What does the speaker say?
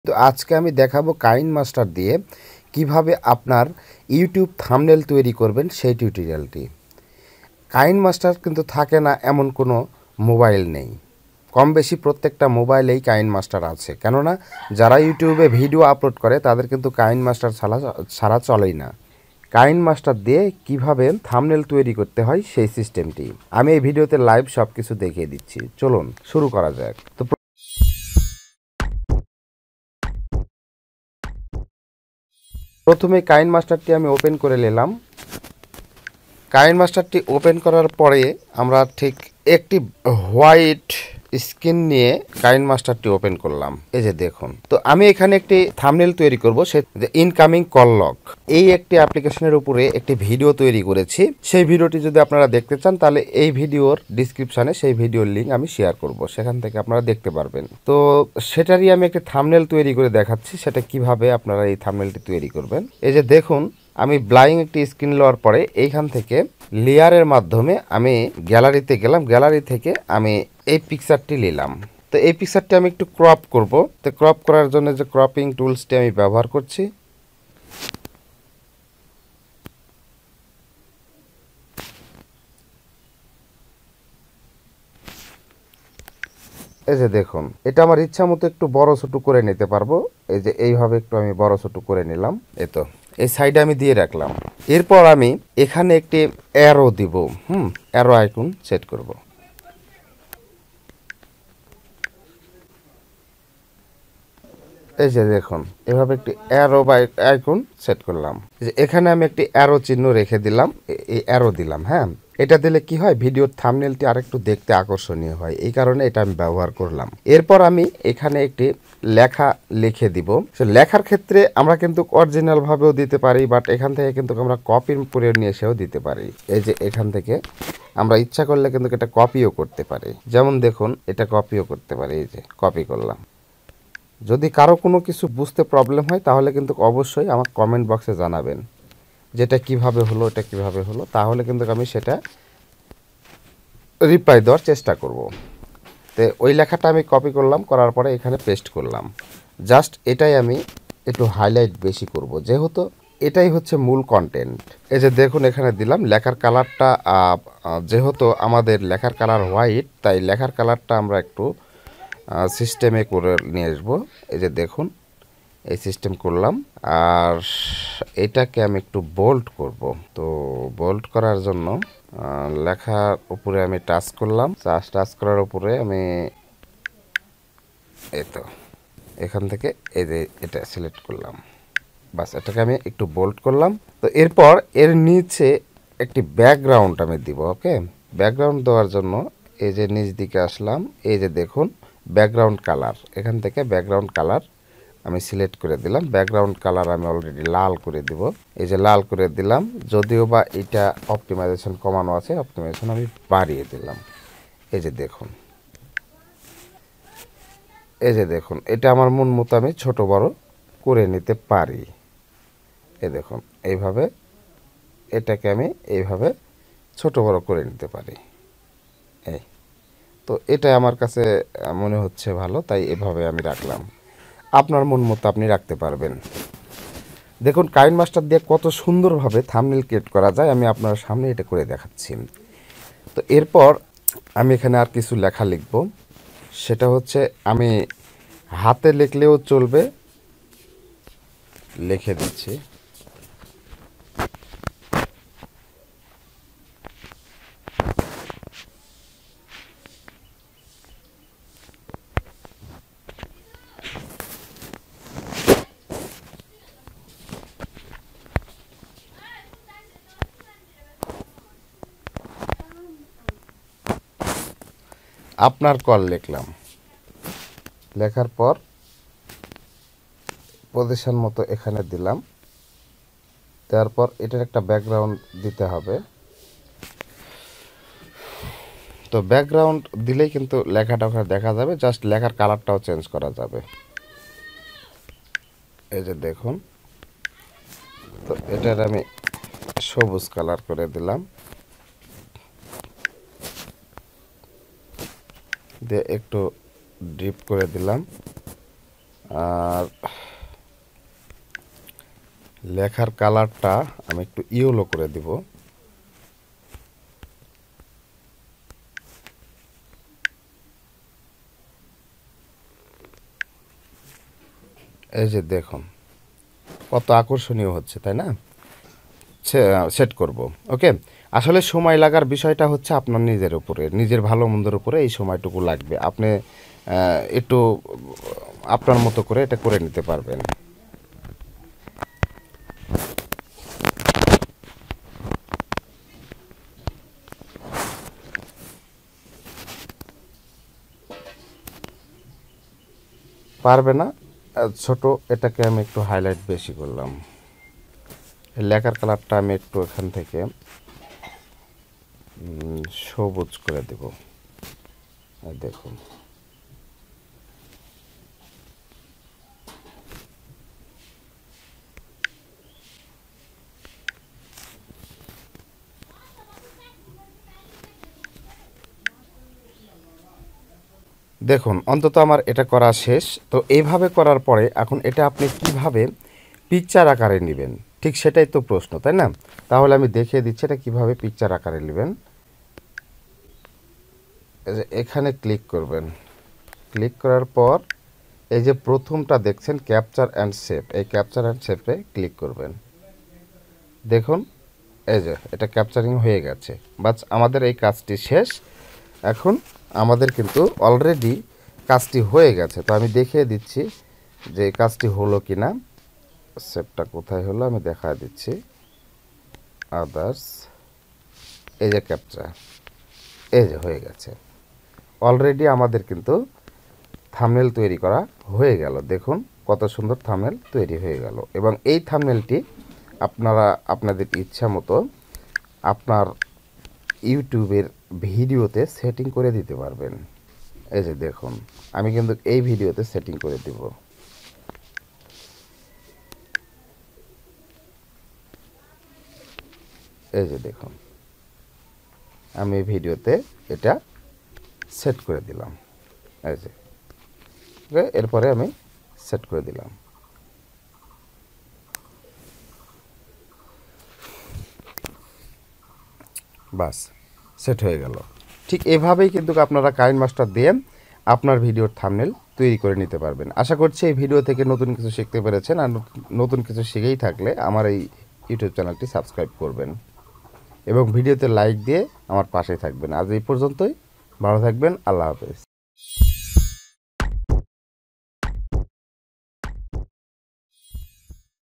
তো আজকে আমি দেখাবো কাইনমাস্টার দিয়ে কিভাবে আপনার ইউটিউব থাম্বনেল তৈরি করবেন সেই টিউটোরিয়ালটি। কাইনমাস্টার কিন্তু থাকে না এমন কোনো মোবাইল নেই, কম বেশি প্রত্যেকটা মোবাইলেই কাইনমাস্টার আছে। কেননা যারা ইউটিউবে ভিডিও আপলোড করে তাদের কিন্তু কাইনমাস্টার ছাড়া চলেই না। কাইনমাস্টার দিয়ে কিভাবে থাম্বনেল তৈরি করতে হয় সেই সিস্টেমটি আমি এই ভিডিওতে লাইভ সব কিছু দেখিয়ে দিচ্ছি। চলুন শুরু করা যাক। তো প্রথমে কাইনমাস্টারটি আমি ওপেন করে নিলাম। কাইনমাস্টারটি ওপেন করার পরে আমরা ঠিক একটি হোয়াইট স্ক্রিন নিয়ে কাইনমাস্টারটি ওপেন করলাম। এই যে দেখুন, তো আমি এখানে একটি থাম্বনেল তৈরি করব, সে ইনকামিং কল লগ এই একটি অ্যাপ্লিকেশনের উপরে একটি ভিডিও তৈরি করেছি। সেই ভিডিওটি যদি আপনারা দেখতে চান তাহলে এই ভিডিওর ডিসক্রিপশনে সেই ভিডিওর লিঙ্ক আমি শেয়ার করব, সেখান থেকে আপনারা দেখতে পারবেন। তো সেটারই আমি একটি থাম্বনেল তৈরি করে দেখাচ্ছি, সেটা কিভাবে আপনারা এই থাম্বনেলটি তৈরি করবেন। এই যে দেখুন, আমি ব্লাইং একটি স্ক্রিন নেওয়ার পরে এইখান থেকে লেয়ারের মাধ্যমে আমি গ্যালারিতে গেলাম। গ্যালারি থেকে আমি এই পিকচারটি নিলাম। তো এই পিকচারটি আমি একটু ক্রপ করব। তো ক্রপ করার জন্য যে ক্রপিং টুলসটি আমি ব্যবহার করছি, এই যে দেখুন, এটা আমার ইচ্ছা মতো একটু বড় ছোট করে নিতে পারবো। এই যে এইভাবে একটু আমি বড় ছোট করে নিলাম। এই তো এই সাইডে আমি দিয়ে রাখলাম। এরপর আমি এখানে একটি অ্যারো দিব। অ্যারো আইকন সেট করব। এই যে দেখুন, এভাবে একটি অ্যারো বা আইকন সেট করলাম। যে এখানে আমি একটি অ্যারো চিহ্ন রেখে দিলাম, এই অ্যারো দিলাম। হ্যাঁ, এটা দিলে কি হয়, ভিডিওর থাম্বনেলটি আরেকটু দেখতে আকর্ষণীয় হয়, এই কারণে এটা আমি ব্যবহার করলাম। এরপর আমি এখানে একটি লেখা লিখে দিব। লেখার ক্ষেত্রে আমরা কিন্তু অরিজিনাল ভাবেও দিতে পারি, বাট এখান থেকে কিন্তু আমরা কপি করে নিয়ে এসেও দিতে পারি। এই যে এখান থেকে আমরা ইচ্ছা করলে কিন্তু এটা কপিও করতে পারি। যেমন দেখুন, এটা কপিও করতে পারি। এই যে কপি করলাম। যদি কারো কোনো কিছু বুঝতে প্রবলেম হয় তাহলে কিন্তু অবশ্যই আমার কমেন্ট বক্সে জানাবেন যেটা কিভাবে হলো, এটা কিভাবে হলো, তাহলে কিন্তু আমি সেটা রিপ্লাই দেওয়ার চেষ্টা করব। তো ওই লেখাটা আমি কপি করলাম, করার পরে এখানে পেস্ট করলাম। জাস্ট এটাই আমি একটু হাইলাইট বেশি করব, যেহেতু এটাই হচ্ছে মূল কন্টেন্ট। এই যে দেখুন, এখানে দিলাম লেখার কালারটা। যেহেতু আমাদের লেখার কালার হোয়াইট, তাই লেখার কালারটা আমরা একটু সিস্টেমে করে নিয়ে আসবো। এই যে দেখুন, এই সিস্টেম করলাম। আর এটাকে আমি একটু বোল্ড করব। তো বোল্ড করার জন্য লেখার উপরে আমি টাচ করলাম। টাচ করার উপরে আমি এই তো এখান থেকে এই যে এটা সিলেক্ট করলাম। বাস, এটাকে আমি একটু বোল্ড করলাম। তো এরপর এর নিচে একটি ব্যাকগ্রাউন্ড আমি দিব। ওকে, ব্যাকগ্রাউন্ড দেওয়ার জন্য এই যে নিচ দিকে আসলাম। এই যে দেখুন, ব্যাকগ্রাউন্ড কালার, এখান থেকে ব্যাকগ্রাউন্ড কালার আমি সিলেক্ট করে দিলাম। ব্যাকগ্রাউন্ড কালার আমি অলরেডি লাল করে দিব। এই যে লাল করে দিলাম, যদিও বা এটা অপটিমাইজেশন কমানো আছে, অপটিমাইজেশন আমি বাড়িয়ে দিলাম। এই যে দেখুন, এই যে দেখুন, এটা আমার মন মতো আমি ছোট বড় করে নিতে পারি। এই দেখুন, এইভাবে এটাকে আমি এইভাবে ছোট বড় করে নিতে পারি। এই তো এটা আমার কাছে মনে হচ্ছে ভালো, তাই এভাবে আমি রাখলাম। আপনার মন মতো আপনি রাখতে পারবেন। দেখুন, কাইনমাস্টার দিয়ে কত সুন্দরভাবে থাম্বনেল ক্রিয়েট করা যায়, আমি আপনার সামনে এটা করে দেখাচ্ছি। তো এরপর আমি এখানে আর কিছু লেখা লিখব। সেটা হচ্ছে, আমি হাতে লিখলেও চলবে, লিখে দিচ্ছি। আপনার কল লিখলাম। লেখার পর পজিশন মতো এখানে দিলাম। তারপর এটার একটা ব্যাকগ্রাউন্ড দিতে হবে। তো ব্যাকগ্রাউন্ড দিলেই কিন্তু লেখাটা ওখানে দেখা যাবে, জাস্ট লেখার কালারটাও চেঞ্জ করা যাবে। এই যে দেখুন, তো এটার আমি সবুজ কালার করে দিলাম, দিয়ে একটু ডিপ করে দিলাম। আর লেখার কালারটা আমি একটু ইয়েলো করে দিব। এই যে দেখুন কত আকর্ষণীয় হচ্ছে, তাই না? সেট করব। ওকে, আসলে সময় লাগার বিষয়টা হচ্ছে আপনার নিজের উপরে, নিজের ভালো মন্দের উপরে এই সময়টুকু লাগবে। আপনি একটু আপনার মতো করে এটা করে নিতে পারবেন। পারবে না, ছোট, এটাকে আমি একটু হাইলাইট বেশি করলাম। লেখার কালারটা আমি একটু এখান থেকে সবুজ করে দেব। দেখুন দেখুন অন্তত আমার এটা করা শেষ। তো এইভাবে করার পরে এখন এটা আপনি কিভাবে পিকচার আকারে নেবেন, ঠিক সেটাই তো প্রশ্ন, তাই না? তাহলে আমি দেখিয়ে দিচ্ছি এটা কিভাবে পিকচার আকারে নেবেন। এখানে ক্লিক করবেন, ক্লিক করার পর এই যে প্রথমটা দেখছেন ক্যাপচার অ্যান্ড সেভ, এই ক্যাপচার অ্যান্ড সেভে ক্লিক করবেন। দেখুন এই যে এটা ক্যাপচারিং হয়ে গেছে। বাস আমাদের এই কাজটি শেষ। এখন আমাদের কিন্তু অলরেডি কাজটি হয়ে গেছে। তো আমি দেখিয়ে দিচ্ছি যে এই কাজটি হলো কি না। সেভটা কোথায় হলো আমি দেখা দিচ্ছি। আদার্স, এই যে ক্যাপচার, এই যে হয়ে গেছে। অলরেডি আমাদের কিন্তু থাম্বনেল তৈরি করা হয়ে গেল। দেখুন কত সুন্দর থাম্বনেল তৈরি হয়ে গেল। এবং এই থাম্বনেলটি আপনারা আপনাদের ইচ্ছা মতো আপনার ইউটিউবের ভিডিওতে সেটিং করে দিতে পারবেন। এই যে দেখুন আমি কিন্তু এই ভিডিওতে সেটিং করে দিব। এই যে দেখুন আমি এই ভিডিওতে এটা সেট করে দিলাম। এই যে এরপরে আমি সেট করে দিলাম। বাস সেট হয়ে গেল। ঠিক এভাবেই কিন্তু আপনারা কাইনমাস্টার দিয়ে আপনার ভিডিওর থাম্বনেল তৈরি করে নিতে পারবেন। আশা করছি এই ভিডিও থেকে নতুন কিছু শিখতে পেরেছেন। আর নতুন কিছু শিখেই থাকলে আমার এই ইউটিউব চ্যানেলটি সাবস্ক্রাইব করবেন এবং ভিডিওতে লাইক দিয়ে আমার পাশে থাকবেন। আজ এই পর্যন্তই, ভালো থাকবেন, আল্লাহ হাফেজ।